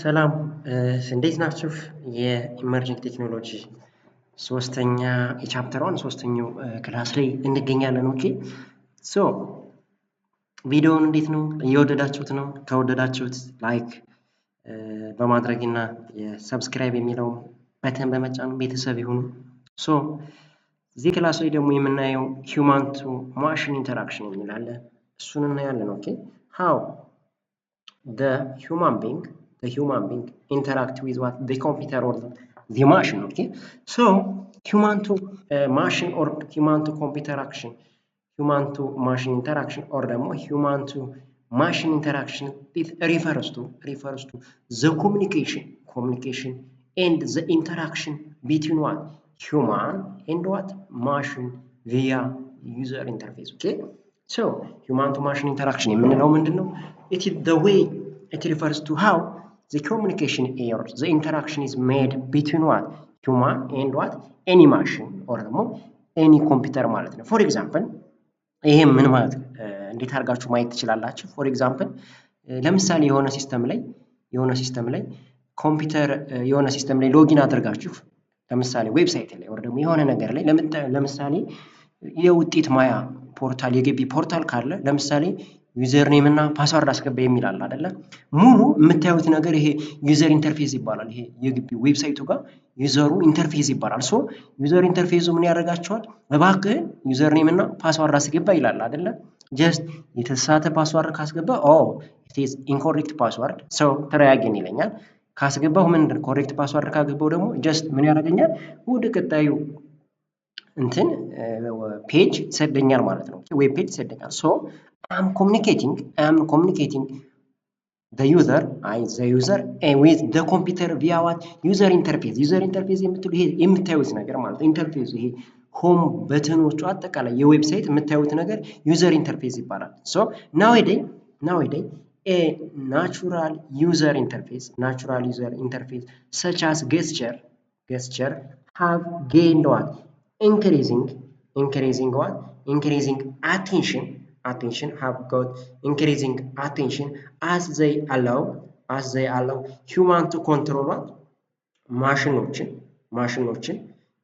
ሰላም እንዴት ናችሁ? የኢመርጂንግ ቴክኖሎጂ ሶስተኛ የቻፕተር ዋን ሶስተኛው ክላስ ላይ እንገኛለን። ኦኬ ሶ ቪዲዮውን እንዴት ነው እየወደዳችሁት ነው? ከወደዳችሁት ላይክ በማድረግ እና የሰብስክራይብ የሚለው በተን በመጫን ቤተሰብ ይሁኑ። ሶ እዚህ ክላስ ላይ ደግሞ የምናየው ሂውማን ቱ ማሽን ኢንተራክሽን የሚል አለ። እሱን እናያለን። ኦኬ ሃው the human being interact with what the computer or the machine. Okay, so human to machine or human to computer action, human to machine interaction or the human to machine interaction, it refers to the communication and the interaction between what human and what machine via user interface. Okay, so human to machine interaction የምንለው ምንድነው? It is the way it refers to how the communication or the interaction is made between what human and what any machine or any computer ማለት ነው። for example ይሄ ምን ማለት እንዴት አድርጋችሁ ማየት ትችላላችሁ? for example ለምሳሌ የሆነ ሲስተም ላይ ኮምፒውተር የሆነ ሲስተም ላይ ሎጊን አድርጋችሁ ለምሳሌ ዌብሳይት ላይ ወር ደግሞ የሆነ ነገር ላይ ለምሳሌ የውጤት ማያ ፖርታል የግቢ ፖርታል ካለ ለምሳሌ ዩዘር ኔም እና ፓስወርድ አስገባ የሚል አለ አይደለ? ሙሉ የምታዩት ነገር ይሄ ዩዘር ኢንተርፌስ ይባላል። ይሄ የግቢ ዌብሳይቱ ጋር ዩዘሩ ኢንተርፌስ ይባላል። ሶ ዩዘር ኢንተርፌሱ ምን ያደርጋቸዋል? እባክህ ዩዘር ኔም እና ፓስወርድ አስገባ ይላል አይደለ? ጀስት የተሳሳተ ፓስወርድ ካስገባ it is incorrect password so try again ይለኛል። ካስገባው ምንድን ኮሬክት ፓስወርድ ካገባው ደግሞ ጀስት ምን ያደርገኛል? ወደ ቀጣዩ እንትን ፔጅ ይሰደኛል ማለት ነው። ዌብ ፔጅ ይሰደኛል። ሶ I'm communicating the user with the computer via what user interface የምታዩት ነገር ማለት ኢንተርፌሱ ይሄ ሆም በተኖቹ አጠቃላይ የዌብሳይት የምታዩት ነገር ዩዘር ኢንተርፌስ ይባላል። ሶ nowadays a natural user interface such as gesture have gained what increasing attention have got increasing attention as they allow human to control what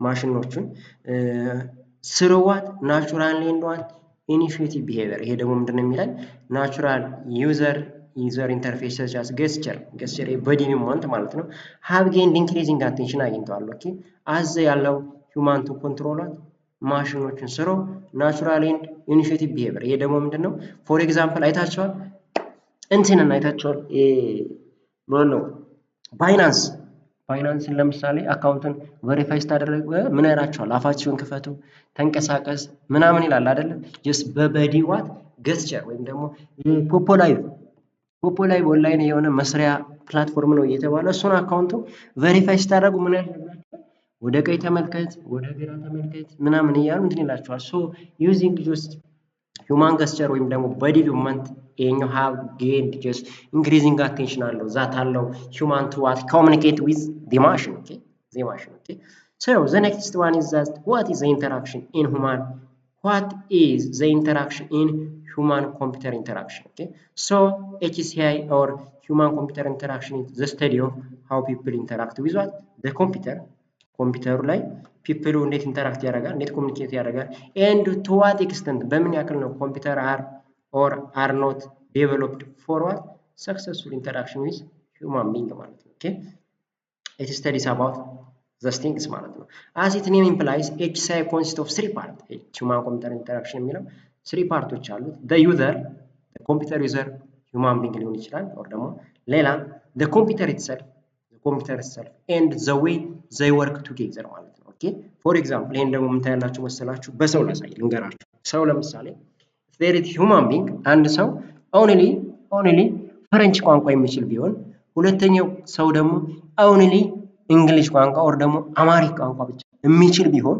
ማሽኖችን ስርዋት ናቹራል and what initiative behavior ይሄ ደግሞ ምንድነው የሚላል ናቹራል ዩዘር ኢንተርፌስ such as gesture በዲ ሞመንት ማለት ነው have gained increasing attention አግኝተዋል። ኦኬ as they allow human to control what ማሽኖችን ስሮ ናቹራል ኤንድ ኢኒሺዬቲቭ ቢሄቪየር ይሄ ደግሞ ምንድነው? ፎር ኤግዛምፕል አይታችኋል ነው ባይናንስን ለምሳሌ አካውንትን ቬሪፋይ ስታደርግ ምን ያላችኋል? አፋችሁን ክፈቱ፣ ተንቀሳቀስ ምናምን ይላል አይደለ? ጀስት በበዲ ዋት ገስቸር ወይም ደግሞ ፖፖላይቭ ኦንላይን የሆነ መስሪያ ፕላትፎርም ነው እየተባለ እሱን አካውንቱ ቬሪፋይ ስታደርጉ ምን ያደርጋችኋል? ወደ ቀኝ ተመልከት፣ ወደ ግራ ተመልከት ምናምን እያሉ እንትን ይላችኋል። ሶ ዩዚንግ ጀስት ሁማን ገስቸር ወይም ደግሞ ቦዲ ሙቭመንት ይሄኛው have gained just increasing attention አለው ዛት አለው human to what communicate with the machine. Okay, so the next one is that what is the interaction in human computer interaction? Okay, so HCI or human computer interaction is the study of how people interact with what the ኮምፒውተሩ ላይ ፒፕሉ እንዴት ኢንተራክት ያደርጋል፣ እንዴት ኮሚኒኬት ያደርጋል and to what extent በምን ያክል ነው ኮምፒውተር are not developed for what successful interaction with human being ማለት ነው። ኦኬ it studies about the things ማለት ነው። as its name implies HCI consists of three parts human computer interaction የሚለው three ፓርቶች አሉት። the computer user human being ሊሆን ይችላል or ደግሞ ሌላ the computer itself and the way they work together ማለት ነው። ኦኬ ፎር ኤግዛምፕል ይሄን ደግሞ ምን ታያላችሁ መሰላችሁ? በሰው ላይ ልንገራችሁ። ሰው ለምሳሌ there is human being አንድ ሰው only ፍሬንች ቋንቋ የሚችል ቢሆን ሁለተኛው ሰው ደግሞ only እንግሊሽ ቋንቋ or ደግሞ አማሪክ ቋንቋ ብቻ የሚችል ቢሆን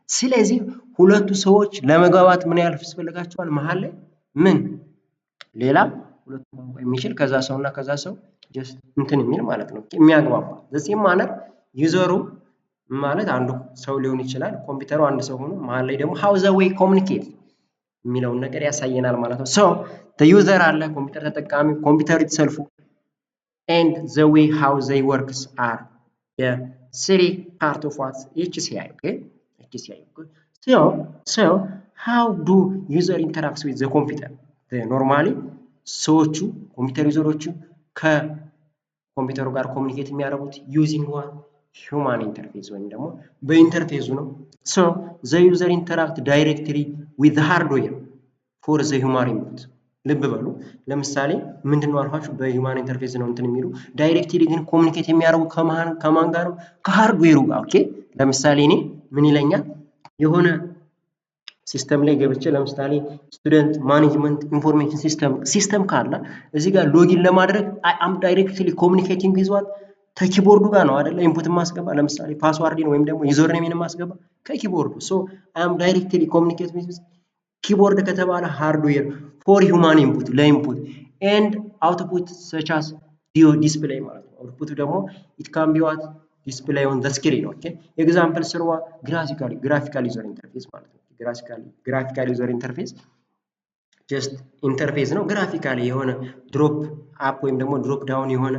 ስለዚህ ሁለቱ ሰዎች ለመግባባት ምን ያህል ያስፈልጋቸዋል? መሃል ላይ ምን ሌላ ሁለቱ ቋንቋ የሚችል ከዛ ሰውና ከዛ ሰው ጀስት እንትን የሚል ማለት ነው የሚያግባባ በዚህም ማነር ዩዘሩ ማለት አንዱ ሰው ሊሆን ይችላል፣ ኮምፒውተሩ አንድ ሰው ሆኖ መሃል ላይ ደግሞ how the way communicate የሚለውን ነገር ያሳየናል ማለት ነው። ሶ the user አለ ኮምፒውተር ተጠቃሚ ኮምፒውተር itself and the way how they works are the three part of what HCI. Okay, HCI. So how do user interacts with the computer? Normally ሰዎቹ ኮምፒውተር ዩዘሮቹ ከኮምፒውተሩ ጋር ኮሚኒኬት የሚያደርጉት ዩዚንግ ዋት ሂውማን ኢንተርፌስ ወይም ደግሞ በኢንተርፌሱ ነው። ሶ ዘ ዩዘር ኢንተራክት ዳይሬክትሊ ዊዝ ሃርድዌር ፎር ዘ ሂውማን ኢንፑት። ልብ በሉ ለምሳሌ ምንድን ነው አልኳችሁ በሂውማን ኢንተርፌስ ነው እንትን የሚሉ ዳይሬክትሊ ግን ኮሚኒኬት የሚያደርጉ ከማን ጋር ነው? ከሃርድዌሩ ጋር። ኦኬ ለምሳሌ እኔ ምን ይለኛል የሆነ ሲስተም ላይ ገብቼ ለምሳሌ ስቱደንት ማኔጅመንት ኢንፎርሜሽን ሲስተም ካለ እዚህ ጋር ሎጊን ለማድረግ አይ አም ዳይሬክትሊ ኮሚኒኬቲንግ ዊዝ ዋት ከኪቦርዱ ጋር ነው አይደለ? ኢንፑት ማስገባ ለምሳሌ ፓስዋርድን ወይም ደግሞ ዩዘር ኔምን ማስገባ ከኪቦርዱ። ሶ አይ አም ዳይሬክትሊ ኮሚኒኬት ዊዝ ኪቦርድ ከተባለ ሃርድዌር ፎር ሂውማን ኢንፑት ለኢንፑት ኤንድ አውትፑት ሰች አስ ዲስፕሌይ ማለት ነው። አውትፑቱ ደግሞ ኢት ካን ቢ ዋት ዲስፕሌይ ኦን ዘ ስክሪን። ኦኬ ኤግዛምፕል ስርዋ ግራፊካል ዩዘር ኢንተርፌስ ማለት ነው። ግራፊካል ዩዘር ኢንተርፌስ ጀስት ኢንተርፌስ ነው። ግራፊካሊ የሆነ ድሮፕ አፕ ወይም ደግሞ ድሮፕ ዳውን የሆነ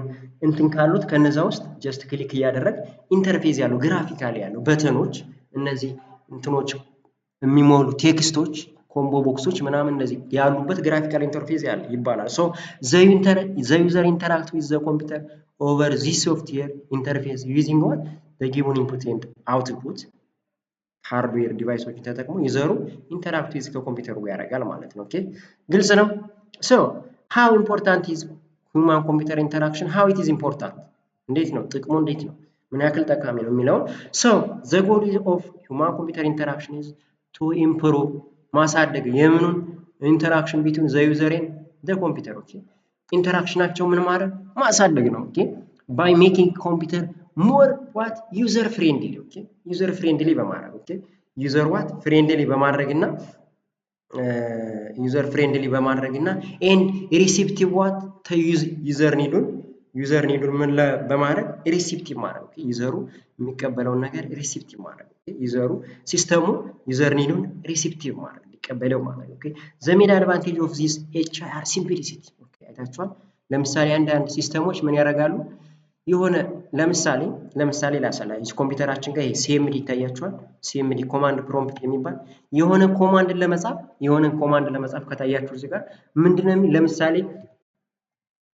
እንትን ካሉት ከነዛ ውስጥ ጀስት ክሊክ እያደረግ ኢንተርፌስ ያለው ግራፊካሊ ያለው በተኖች እነዚህ እንትኖች የሚሞሉ ቴክስቶች ኮምቦ ቦክሶች ምናምን እንደዚህ ያሉበት ግራፊካል ኢንተርፌስ ያለ ይባላል። ሶ ዘ ዩዘር ኢንተራክት ዊዝ ዘ ኮምፒውተር ኦቨር ዚስ ሶፍትዌር ኢንተርፌስ ዩዚንግ ዋት ዘ ጊቨን ኢንፑት ኤንድ አውትፑት ሃርድዌር ዲቫይሶችን ተጠቅሞ ዩዘሩ ኢንተራክት ዊዝ ከኮምፒውተሩ ጋር ያደርጋል ማለት ነው። ኦኬ ግልጽ ነው። ሶ ሃው ኢምፖርታንት ኢዝ ሁማን ኮምፒውተር ኢንተራክሽን ሃው ኢት ኢዝ ኢምፖርታንት እንዴት ነው ጥቅሙ እንዴት ነው ምን ያክል ጠቃሚ ነው የሚለውን ሶ ዘ ጎል ኦፍ ሁማን ኮምፒውተር ኢንተራክሽን ኢዝ ቱ ኢምፕሩቭ ማሳደግ የምኑን ኢንተራክሽን ቢትዊን ዘ ዩዘር ኤንድ ዘ ኮምፒውተር። ኦኬ ኢንተራክሽናቸው ምን ማድረግ ማሳደግ ነው። ኦኬ ባይ ሜኪንግ ኮምፒውተር ሞር ዋት ዩዘር ፍሬንድሊ። ኦኬ ዩዘር ፍሬንድሊ በማድረግ ኦኬ ዩዘር ዋት ፍሬንድሊ በማድረግና ዩዘር ፍሬንድሊ በማድረግና ኤንድ ሪሲፕቲቭ ዋት ዩዘር ኒዱን ምን በማድረግ ሪሲፕቲቭ ማድረግ ኦኬ ዩዘሩ የሚቀበለውን ነገር ሪሲፕቲቭ ማድረግ ኦኬ ዩዘሩ ሲስተሙ ዩዘር ኒዱን ሪሲፕቲቭ ማድረግ ሊቀበለው ማለት ኦኬ ዘ ሜን አድቫንቴጅ ኦፍ ዚስ ኤችአር ሲምፕሊሲቲ። ኦኬ አይታችኋል። ለምሳሌ አንዳንድ ሲስተሞች ምን ያደርጋሉ የሆነ ለምሳሌ ላሳላችሁ ኮምፒውተራችን ጋር ይሄ ሲኤምዲ ይታያችኋል። ሲኤምዲ ኮማንድ ፕሮምፕት የሚባል የሆነ ኮማንድ ለመጻፍ ከታያችሁ እዚህ ጋር ምንድነው የሚል ለምሳሌ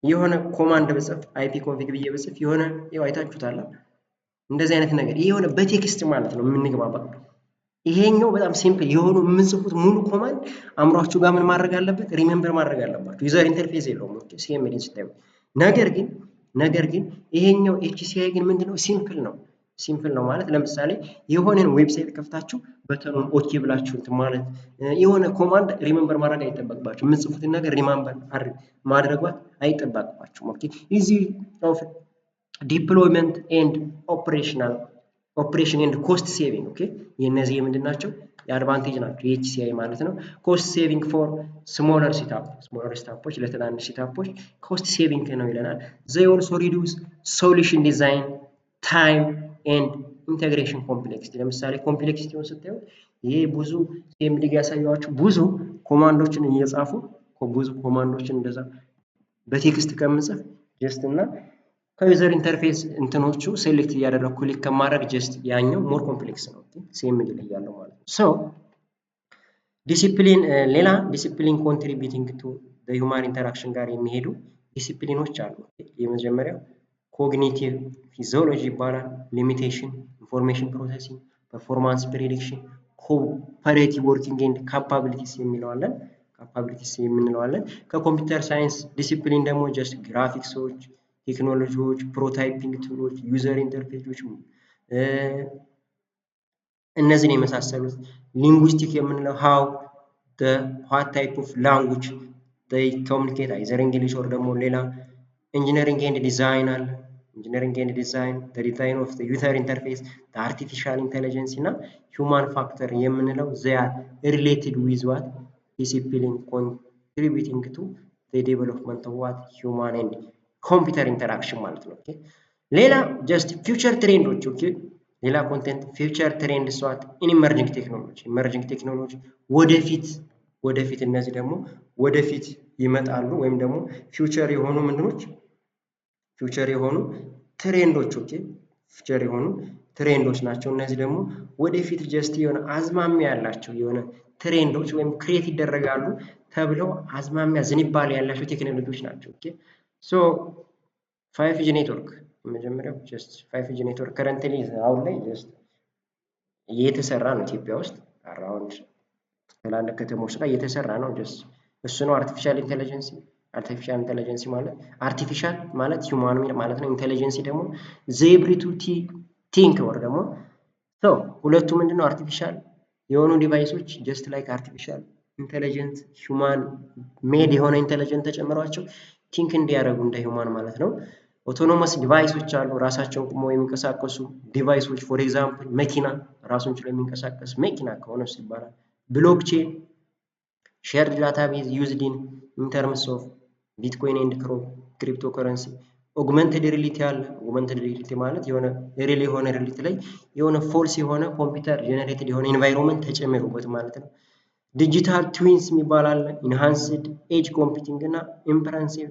የሆነ ኮማንድ በጽፍ አይፒ ኮንፊግ ብዬ በጽፍ የሆነ ያው አይታችሁታል እንደዚህ አይነት ነገር ይሄ የሆነ በቴክስት ማለት ነው የምንግባባ። ይሄኛው በጣም ሲምፕል የሆኑ የምንጽፉት ሙሉ ኮማንድ አምሯችሁ ጋር ምን ማድረግ አለበት ሪሜምበር ማድረግ አለባችሁ። ዩዘር ኢንተርፌስ የለውም ኦኬ ሲኤምዲ ስታዩ። ነገር ግን ይሄኛው ኤችሲአይ ግን ምንድነው ሲምፕል ነው ማለት ለምሳሌ የሆነን ዌብሳይት ከፍታችሁ በተኑን ኦኬ ብላችሁ እንትን ማለት የሆነ ኮማንድ ሪሜምበር ማድረግ አይጠበቅባችሁ የምትጽፉትን ነገር ሪሜምበር ማድረጓት አይጠበቅባችሁም። ኦኬ ኢዚ ኦፍ ዲፕሎይመንት ኤንድ ኦፕሬሽን ኤንድ ኮስት ሴቪንግ። ኦኬ የነዚህ ምንድናቸው የአድቫንቴጅ ናቸው የኤችሲአይ ማለት ነው። ኮስት ሴቪንግ ፎር ስሞለር ሲታፖች ለትናንሽ ሲታፖች ኮስት ሴቪንግ ነው ይለናል። ዘይ ኦልሶ ሪዱስ ሶሉሽን ዲዛይን ታይም ኤንድ ኢንቴግሬሽን ኮምፕሌክሲቲ። ለምሳሌ ኮምፕሌክሲቲውን ስታዩ ይሄ ብዙ ሲኤምዲ ያሳያችሁ ብዙ ኮማንዶችን እየጻፉ ብዙ ኮማንዶችን እንደዛ በቴክስት ከምጽፍ ጀስት እና ከዩዘር ኢንተርፌስ እንትኖቹ ሴሌክት እያደረኩ ክሊክ ከማድረግ ጀስት ያኛው ሞር ኮምፕሌክስ ነው ሲኤምዲ ላይ ያለው ማለት ነው። ሶ ሌላ ዲሲፕሊን ኮንትሪቢዩቲንግ ቱ ዘ ሂውማን ኢንተራክሽን ጋር የሚሄዱ ዲሲፕሊኖች አሉ። የመጀመሪያው ኮግኒቲቭ ፊዚዮሎጂ ይባላል። ሊሚቴሽን፣ ኢንፎርሜሽን ፕሮሰሲንግ፣ ፐርፎርማንስ ፕሬዲክሽን፣ ኮኦፐሬቲቭ ወርኪንግ ኤንድ ካፓቢሊቲስ የምንለዋለን። ከኮምፒውተር ሳይንስ ዲሲፕሊን ደግሞ ጀስት ግራፊክሶች፣ ቴክኖሎጂዎች፣ ፕሮታይፒንግ ቱሎች፣ ዩዘር ኢንተርፌሶች እነዚህን የመሳሰሉት። ሊንጉስቲክ የምንለው ሃው ዋት ታይፕ ኦፍ ላንጉጅ they communicate either እንግሊሽ ኦር ደግሞ ሌላ። ኢንጂነሪንግ ኤንድ ዲዛይን አለ። ኢንጂነሪንግ ኤንድ ዲዛይን the design of the user interface, the artificial intelligence እና human factor የምንለው they are related with what discipline contributing to the development of what human and computer interaction ማለት ነው። ኦኬ ሌላ ጀስት ፊውቸር ትሬንዶች። ኦኬ ሌላ ኮንቴንት ፊውቸር ትሬንድ ስዋት ኢመርጂንግ ቴክኖሎጂ ወደፊት እነዚህ ደግሞ ወደፊት ይመጣሉ ወይም ደግሞ ፊውቸር የሆኑ ምንድኖች ፊውቸር የሆኑ ትሬንዶች ኦኬ ፊውቸር የሆኑ ትሬንዶች ናቸው። እነዚህ ደግሞ ወደፊት ጀስት የሆነ አዝማሚያ ያላቸው የሆነ ትሬንዶች ወይም ክሬት ይደረጋሉ ተብለው አዝማሚያ ዝንባሌ ያላቸው ቴክኖሎጂዎች ናቸው። ኦኬ ሶ 5G ኔትወርክ መጀመሪያው ጀስት 5G ኔትወርክ ከረንትሊ አሁን ላይ ጀስት እየተሰራ ነው ኢትዮጵያ ውስጥ አራውንድ ትላልቅ ከተሞች ላይ እየተሰራ ነው። ጀስት እሱ ነው አርቲፊሻል ኢንተለጀንሲ። አርቲፊሻል ኢንተለጀንሲ ማለት አርቲፊሻል ማለት ሂውማን ማለት ነው። ኢንተለጀንሲ ደግሞ ዜብሪቱ ቲንክ ወር ደግሞ ሶ ሁለቱ ምንድነው አርቲፊሻል የሆኑ ዲቫይሶች ጀስት ላይክ አርቲፊሻል ኢንተለጀንት ሂውማን ሜድ የሆነ ኢንተለጀንት ተጨምሯቸው ቲንክ እንዲያደርጉ እንደ ሂውማን ማለት ነው። ኦቶኖመስ ዲቫይሶች አሉ ራሳቸውን ቆመው የሚንቀሳቀሱ ዲቫይሶች ፎር ኤግዛምፕል መኪና ራሱን ችሎ የሚንቀሳቀስ መኪና ከሆነ እሱ ይባላል። ብሎክቼን ሼርድ ዳታቤዝ ዩዝድ ኢን ተርምስ ኦፍ ቢትኮይን ኤንድ ክሪፕቶ ከረንሲ። ኦግመንትድ ሪሊቲ አለ። ኦግመንትድ ሪሊቲ ማለት የሆነ ሪል የሆነ ሪሊቲ ላይ የሆነ ፎልስ የሆነ ኮምፒውተር ጀነሬትድ የሆነ ኢንቫይሮንመንት ተጨምሮበት ማለት ነው። ዲጂታል ትዊንስ የሚባል አለ። ኢንሃንስድ ኤጅ ኮምፒውቲንግ እና ኢምፕረሲቭ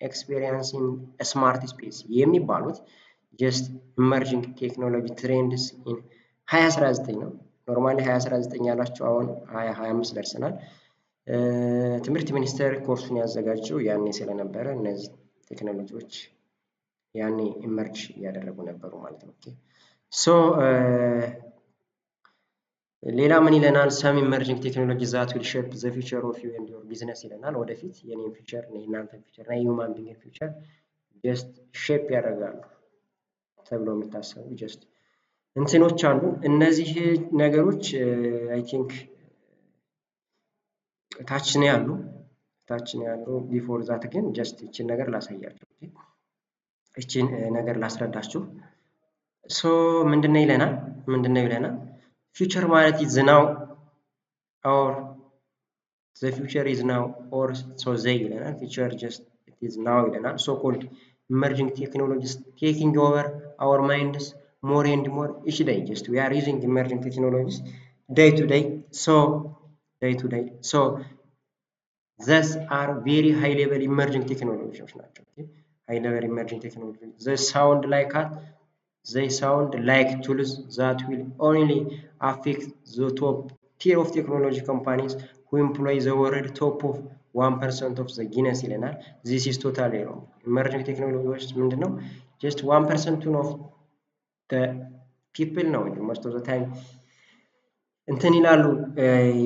ኤክስፔሪየንስ ኢን ስማርት ስፔስ የሚባሉት ጀስት ኢመርጂንግ ቴክኖሎጂ ትሬንድስ ኢን 2019 ነው። ኖርማሊ 2019 ያላቸው አሁን 2025 ደርሰናል። ትምህርት ሚኒስቴር ኮርሱን ያዘጋጀው ያኔ ስለነበረ እነዚህ ቴክኖሎጂዎች ያኔ ኢመርጅ እያደረጉ ነበሩ ማለት ነው። ኦኬ ሶ ሌላ ምን ይለናል? ሰም ኢመርጂንግ ቴክኖሎጂ ዛት ዊል ሼፕ ዘ ፊውቸር ኦፍ ዩ ኤንድ ዮር ቢዝነስ ይለናል። ወደፊት የኔን ፊውቸር የእናንተን ፊውቸር እና የሂውማን ቢንግ ፊውቸር ጀስት ሼፕ ያደርጋሉ ተብሎ የሚታሰቡ ጀስት እንትኖች አሉ። እነዚህ ነገሮች አይ ቲንክ ታች ነው ያሉ ቢፎር ዛት ግን ጀስት እቺን ነገር ላሳያችሁ እቺን ነገር ላስረዳችሁ። ሶ ምንድነው ይለናል ፊውቸር ማለት ኢዝ ናው ኦር ዘ ፊውቸር ኢዝ ናው ኦር ሶ ዘይ ይለናል። ፊውቸር ጀስት ኢት ኢዝ ናው ይለናል። ሶ ኮልድ ኢመርጂንግ ቴክኖሎጂስ ቴኪንግ ኦቨር አወር ማይንድስ more and more each day. Just we are using emerging technologies day to day. So these are very high level emerging technologies. High level emerging technologies. They sound like tools that will only affect the top tier of technology companies who employ the world top of 1% of the Guinness ይለናል። This is totally wrong. Emerging technologies ምንድነው? Just 1% of the people ነው most of the time እንትን ይላሉ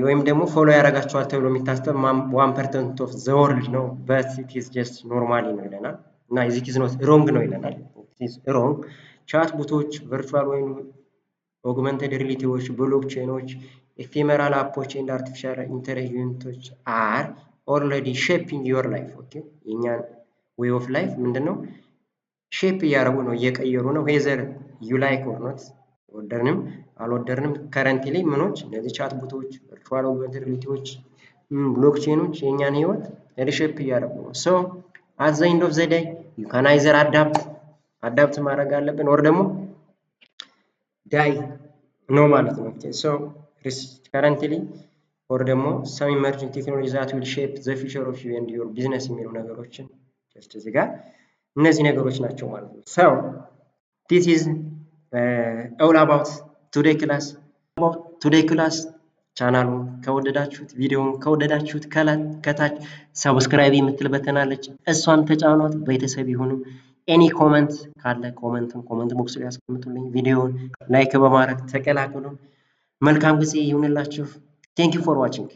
ወይም ደግሞ ፎሎ ያደርጋቸዋል ተብሎ የሚታሰብ 1% of the world ነው but it is just normally ነው ይለናል። እና it is not wrong ነው ይለናል። it is wrong ቻት ቦቶች ቨርቹዋል ወይም ኦግመንትድ ሪሊቲዎች ብሎክቼኖች ኤፌመራል አፖች ኤንድ አርቲፊሻል ኢንተለጀንቶች are already shaping your life okay የኛን way of life ምንድነው ሼፕ እያደረጉ ነው እየቀየሩ ነው whether you like or not ወደርንም አልወደርንም ከረንትሊ ምኖች እነዚህ ቻት ቦቶች ቨርቹዋል ኦግመንትድ ሪሊቲዎች ብሎክቼኖች የኛን ህይወት ሪሼፕ እያደረጉ ነው። ሶ at the end of the day you can either adapt ማድረግ አለብን or ደግሞ die ነው ማለት ነው። ሶ currently or ደግሞ some emerging technologies that will shape the future of you and your business የሚሉ ነገሮችን just እዚህ ጋር እነዚህ ነገሮች ናቸው ማለት ነው። so this is all about today class ቻናሉን ከወደዳችሁት ቪዲዮውን ከወደዳችሁት ከታች ሰብስክራይብ የምትል በተን አለች እሷን ተጫኗት ቤተሰብ ይሁኑ። ኤኒ ኮመንት ካለ ኮመንት ቦክስ ላይ አስቀምጡልኝ። ቪዲዮውን ላይክ በማድረግ ተቀላቀሉ። መልካም ጊዜ ይሁንላችሁ። ቴንክ ዩ ፎር ዋቺንግ